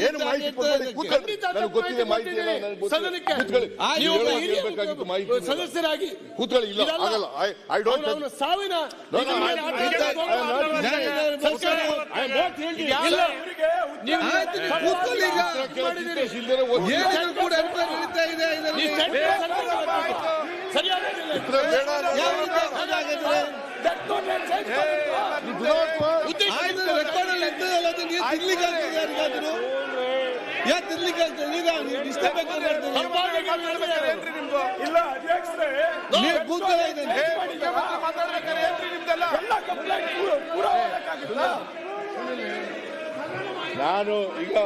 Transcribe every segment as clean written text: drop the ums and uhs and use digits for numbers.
ಏನು ಮಾಹಿತಿ ಕೊಡಬೇಡಿ, ಗೊತ್ತಿದೆ ಮಾಹಿತಿ ಸದಸ್ಯರಾಗಿ ಕೂತ್ಕೊಳ್ಳಿ. ಇಲ್ಲ ಆಗಲ್ಲ. ಐ ಡೋಂಟ್ ಸಾವಿನ ನಾನು ಈಗ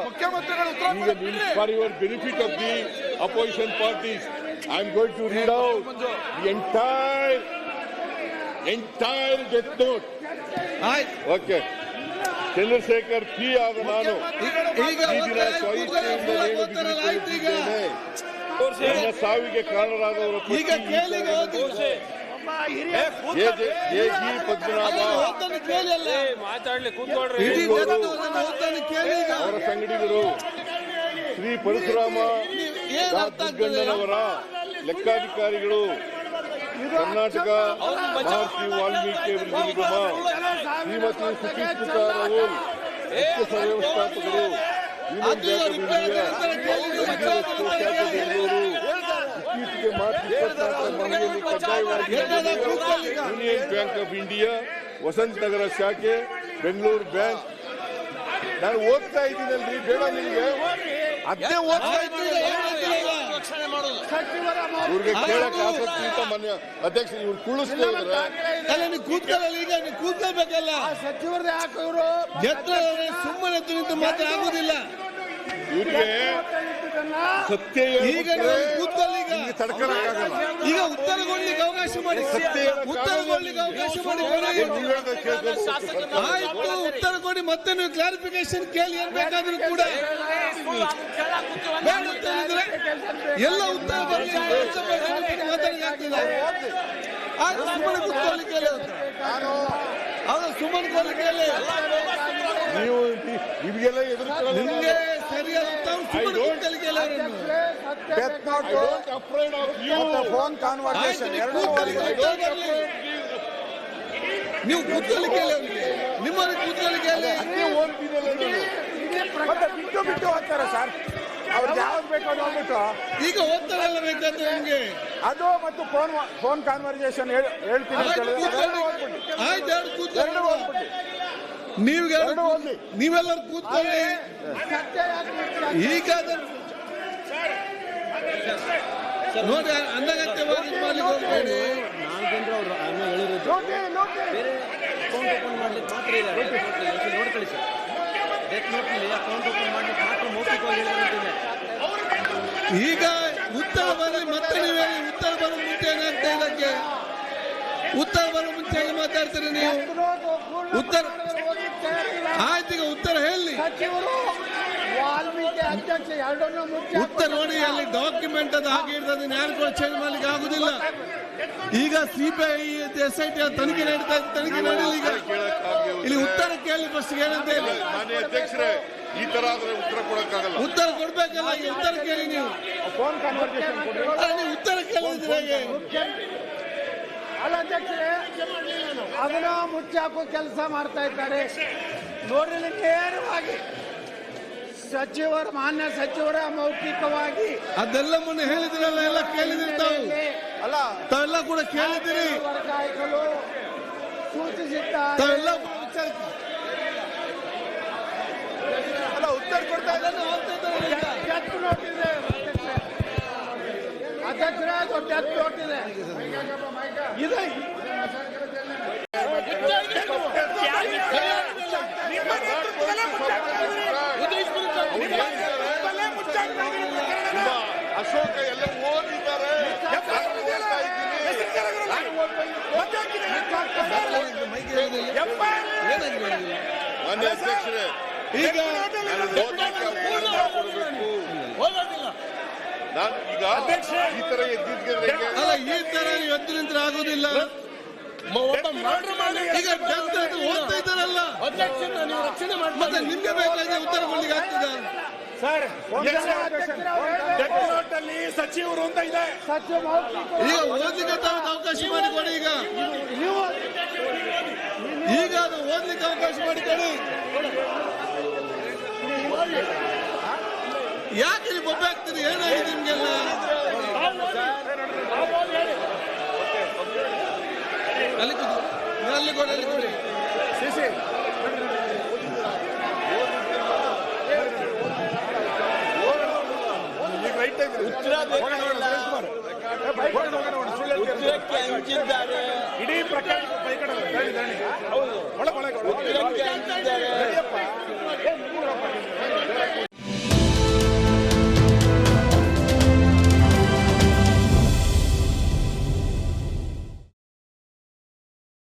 for your benefit of the opposition parties I am going to read out the entire death note. Okay. Chandrashekhar P ಆಗ ನಾನು ಈ ದಿನ ನನ್ನ ಸಾವಿಗೆ ಕಾರಣರಾದವರ ಪದ್ಮನಾಭ ಅವರ ಸಂಗಡಿಗರು ಶ್ರೀ ಪರಶುರಾಮ ದುಗ್ಗಣ್ಣನವರ ಲೆಕ್ಕಾಧಿಕಾರಿಗಳು, ಕರ್ನಾಟಕ ಮಹರ್ಷಿ ವಾಲ್ಮೀಕಿ ನಿಗಮ, ಶ್ರೀಮತಿ ಸುಚಿಸ್ಮಿತಾ ರಾಹುಲ್ ಮುಖ್ಯ ಸಹವ್ಯವಸ್ಥಾಪಕರು, ಯೂನಿಯನ್ ಬ್ಯಾಂಕ್ ಆಫ್ ಇಂಡಿಯಾ ವಸಂತ ನಗರ ಶಾಖೆ, ಬೆಂಗಳೂರು ಬ್ಯಾಂಕ್. ನಾನು ಓದ್ತಾ ಇದ್ದೀನಲ್ರಿ, ಬೇಡ ನಿಮಗೆ ಅದೇ ಓದ್ತಾ ಇದ್ದೀನಿ. ಇವ್ರಿಗೆ ಕೇಳಕ್ ಆಸಕ್ತಿ ಅಂತ ಮನೆ ಅಧ್ಯಕ್ಷ ಇವ್ರು ಕುಳಿಸ್ತಾ ಇದ್ದಾರೆ. ಕೂತ್ಕೊಳ್ಳಲ್ಲ, ಈಗ ನೀವು ಕೂತ್ಕೊಳ್ಬೇಕಲ್ಲ. ಸಚಿವರೇ ಯಾಕೆ ಇವರು ಸುಮ್ಮನೆ ನಿಂತು ಮಾತ್ರ ಆಗುದಿಲ್ಲ. ಇವ್ರಿಗೆ ಸತ್ಯ ಈಗ ಕೂತ್ಕೊಳ್ಳಿ, ಈಗ ತಡ್ಕೊಳಕ್ಕಾಗಲ್ಲ. ಈಗ ಉತ್ತರ ಕೊಡ್ಲಿಕ್ಕೆ ಅವಕಾಶ ಮಾಡಿ, ಉತ್ತರ ಕೊಡ್ಲಿಕ್ಕೆ ಅವಕಾಶ ಮಾಡಿ. ಆಯ್ತು, ಉತ್ತರ ಕೊಡಿ, ಮತ್ತೆ ನೀವು ಕ್ಲಾರಿಫಿಕೇಶನ್ ಕೇಳಿ ಏನ್ ಬೇಕಾದ್ರೂ ಕೂಡ. ಎಲ್ಲ ಉತ್ತರ ಬರಲಿ, ಮಾತಾಡಲಿಕ್ಕೆ ಸುಮ್ಮನೆ ಕೂತ್ಕೊಳ್ಳಿ ಕೇಳಿ, ಅದು ಸುಮ್ಮನೆ ಕೊಡ್ಲಿ ಕೇಳಿ. ನೀವು ನಿಮಗೆಲ್ಲ ಎದುರು ನಿಮ್ಗೆ ಸರಿಯಾದ ಸುಮ್ಮನೆ ಕೂತ್ಕೊಳ್ಳಿ ಕೇಳಿ. ನೀವು ಕೂತ್ಕೊಳ್ಳಿ ಕೇಳಿ, ಅವ್ರಿಗೆ ನಿಮ್ಮಲ್ಲಿ ಕೂತ್ಕೊಳ್ಳಿ ಕೇಳಿ. ಬಿಟ್ಟು ಹೋಗ್ತಾರೆ ಸರ್, ಅವ್ರಿಗೆ ಯಾವ್ದು ಬೇಕೋ ನೋಡ್ಬಿಟ್ಟು ಈಗ ಓದ್ತಾರಲ್ಲ ಬೇಕಾದ್ರೆ ನಿಮ್ಗೆ ಅದು ಮತ್ತು ಫೋನ್ ಕಾನ್ವರ್ಸೇಷನ್ ಹೇಳ್ತೀನಿ. ಆಯ್ತು, ಎರಡು ಕೂತ್ಕೊಳ್ಳಿ, ನೀವೆಲ್ಲರೂ ಕೂತ್ಕೊಳ್ಳಿ. ಈಗ ನೋಡಿ, ಅನಗತ್ಯವಾಗಿ ಮಾಡ್ಲಿಕ್ಕೆ ಹೋಗ್ಬೇಡಿ. ಈಗ ಉತ್ತರ ಬರಲಿ, ಮತ್ತೆ ನೀವು ಹೇಳಿ. ಉತ್ತರ ಬರೋ ಮುಂಚೆ ಏನಾಗ್ತಾ ಇದಕ್ಕೆ? ಉತ್ತರ ಬರೋ ಮುಂಚೆ ಹೇಗೆ ಮಾತಾಡ್ತೀರಿ ನೀವು? ಉತ್ತರ ಆಯ್ತು, ಈಗ ಉತ್ತರ ಹೇಳಿ. ಉತ್ತರ ನೋಡಿ, ಅಲ್ಲಿ ಡಾಕ್ಯುಮೆಂಟ್ ಅದು ಹಾಗೆ ಇರ್ತದೆ, ಯಾರು ಕೂಡ ಚೇಂಜ್ ಮಾಡ್ಲಿಕ್ಕೆ ಆಗುದಿಲ್ಲ. ಈಗ ಸಿಬಿಐ SIT ತನಿಖೆ ನಡೀತಾ ಇದೆ, ತನಿಖೆ ನಡೀಲಿ. ಈಗ ಇಲ್ಲಿ ಉತ್ತರ ಕೇಳಿ ಫಸ್ಟ್ ಏನಂತ ಹೇಳಿ. ಅಧ್ಯಕ್ಷರೇ, ಈ ತರ ಆದ್ರೆ ಉತ್ತರ ಕೊಡಕ್ಕಾಗಲ್ಲ. ಉತ್ತರ ಕೊಡ್ಬೇಕಲ್ಲ, ಈಗ ಉತ್ತರ ಕೇಳಿ ನೀವು. ನೀವು ಉತ್ತರ ಕೇಳಿದ್ರೆ ಅಲ್ಲ ಅಧ್ಯಕ್ಷರೇ, ಅದನ್ನ ಮುಚ್ಚಾಕೋ ಕೆಲಸ ಮಾಡ್ತಾ ಇದ್ದಾರೆ ನೋಡ್ರಿ. ನೇರವಾಗಿ ಸಚಿವರು, ಮಾನ್ಯ ಸಚಿವರ ಮೌಖಿಕವಾಗಿ ಅದೆಲ್ಲ ಮೊನ್ನೆ ಹೇಳಿದ್ರಲ್ಲ, ಎಲ್ಲ ಕೇಳಿದ್ರಿ ತಾವೆಲ್ಲ ಕೂಡ ಕೇಳಿದಿರಿ. ವರ್ಗಾಯಿಸಲು ಸೂಚಿಸಿದ್ದಾರೆ. ತಾವೆಲ್ಲ ಉತ್ತರ ಕೊಡ್ತಾ ಇದ್ದಾರೆ. ಡೆತ್ ನೋಟಿದೆ ಅಧ್ಯಕ್ಷರೇ, ಡೆತ್ ನೋಟಿದೆ. ಇದೆ ಅಶೋಕ ಎಲ್ಲ ಓದಿದ್ದಾರೆ. ಮಾನ್ಯ ಅಧ್ಯಕ್ಷರೇ, ಈಗ ನಾನು ಈಗ ಈ ತರ ಎದ್ದಿದ್ದೆ ಅಲ್ಲ, ಈ ತರ ಎದ್ದು ನಿಂತ್ರೆ ಆಗೋದಿಲ್ಲ. ಈಗ ಓದ್ತಾ ಇದ್ದಾರಲ್ಲ, ಮತ್ತೆ ನಿಮ್ಗೆ ಬೇಕಾದ್ರೆ ಉತ್ತರ ಕೊಡ್ಲಿಕ್ಕೆ ಸರ್ ಡೆತ್ ನೋಟ್ ಅಲ್ಲಿ ಸಚಿವರು ಅಂತ ಇದೆ. ಈಗ ಓದ್ಲಿಕ್ಕೆ ತಾವು ಅವಕಾಶ ಮಾಡಿಕೊಡಿ. ಈಗ ಅದು ಓದ್ಲಿಕ್ಕೆ ಅವಕಾಶ ಮಾಡಿಕೊಡಿ. ಯಾಕೆ ನೀವು ಬೊಬ್ಬೆ ಆಗ್ತೀರಿ? ಏನಾಗಿದೆ ನಿಮ್ಗೆಲ್ಲ? ಅಲ್ಲಿ ಕೊಡಿ. ಸಿಸಿ ಉತ್ತರಕ್ಕೆ ಹಂಚಿದ್ದಾರೆ. ಇಡೀ ಪ್ರಕರಣ